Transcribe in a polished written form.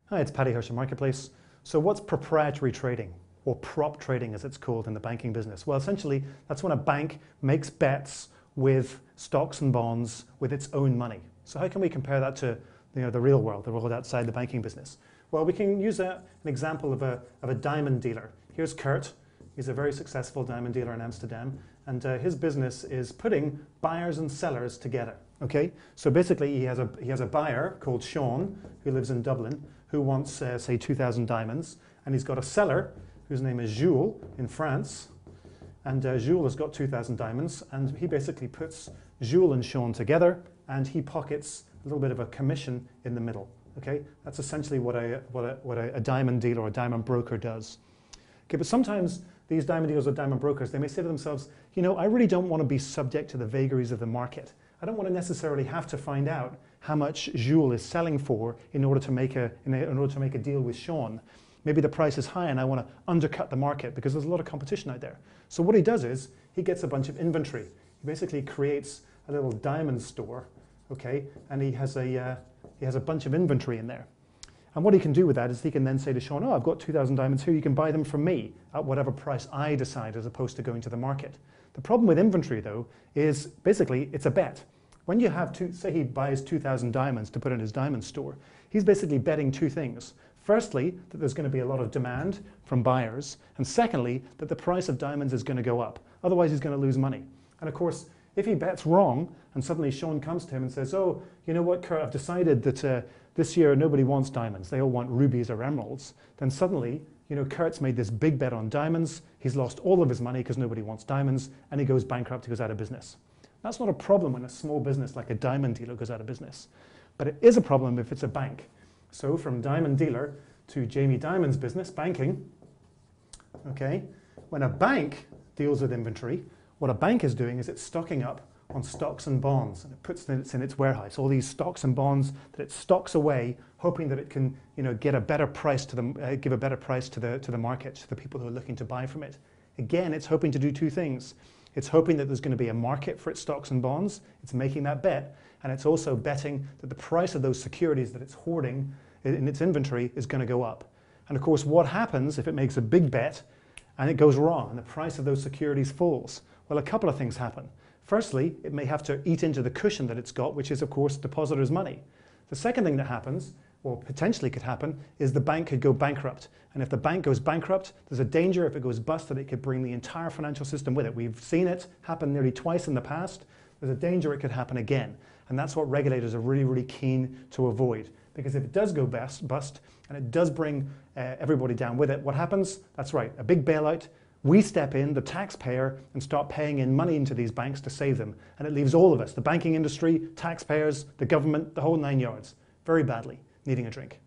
Hi, it's Paddy Hirsch, Marketplace. So what's proprietary trading, or prop trading as it's called in the banking business? Well, essentially, that's when a bank makes bets with stocks and bonds with its own money. So how can we compare that to the real world, the world outside the banking business? Well, we can use an example of a diamond dealer. Here's Kurt. He's a very successful diamond dealer in Amsterdam, and his business is putting buyers and sellers together. Okay, so basically he has a buyer called Sean who lives in Dublin who wants say 2,000 diamonds, and he's got a seller whose name is Jules in France, and Jules has got 2,000 diamonds, and he basically puts Jules and Sean together, and he pockets a little bit of a commission in the middle. Okay, that's essentially what a diamond dealer or a diamond broker does. Okay, but sometimes these diamond dealers or diamond brokers, they may say to themselves, I really don't want to be subject to the vagaries of the market. I don't want to necessarily have to find out how much Jules is selling for in order to make a deal with Sean. Maybe the price is high and I want to undercut the market because there's a lot of competition out there. So what he does is he gets a bunch of inventory. He basically creates a little diamond store, okay, and he has a bunch of inventory in there. And what he can do with that is he can then say to Sean, I've got 2,000 diamonds here, you can buy them from me at whatever price I decide, as opposed to going to the market. The problem with inventory, though, is basically it's a bet. When you have say he buys 2,000 diamonds to put in his diamond store, he's basically betting two things. Firstly, that there's going to be a lot of demand from buyers, and secondly, that the price of diamonds is going to go up. Otherwise, he's going to lose money. And of course, if he bets wrong, and suddenly Sean comes to him and says, you know what, Kurt, I've decided that this year nobody wants diamonds, they all want rubies or emeralds, then suddenly, Kurt's made this big bet on diamonds, he's lost all of his money because nobody wants diamonds, and he goes bankrupt, he goes out of business. That's not a problem when a small business like a diamond dealer goes out of business. But it is a problem if it's a bank. So from diamond dealer to Jamie Dimon's business, banking, okay, when a bank deals with inventory, what a bank is doing is it's stocking up on stocks and bonds, and it puts it in its warehouse, all these stocks and bonds that it stocks away, hoping that it can get a better price to them, give a better price to the market, to the people who are looking to buy from it. Again, it's hoping to do two things. It's hoping that there's going to be a market for its stocks and bonds, it's making that bet, and it's also betting that the price of those securities that it's hoarding in its inventory is going to go up. And of course, what happens if it makes a big bet and it goes wrong and the price of those securities falls? Well, a couple of things happen. Firstly, it may have to eat into the cushion that it's got, which is, of course, depositors' money. The second thing that happens, or potentially could happen, is the bank could go bankrupt. And if the bank goes bankrupt, there's a danger if it goes bust that it could bring the entire financial system with it. We've seen it happen nearly twice in the past. There's a danger it could happen again. And that's what regulators are really, really keen to avoid. Because if it does go bust, and it does bring everybody down with it, what happens? That's right, a big bailout. We step in, the taxpayer, and start paying in money into these banks to save them. And it leaves all of us, the banking industry, taxpayers, the government, the whole 9 yards, very badly needing a drink.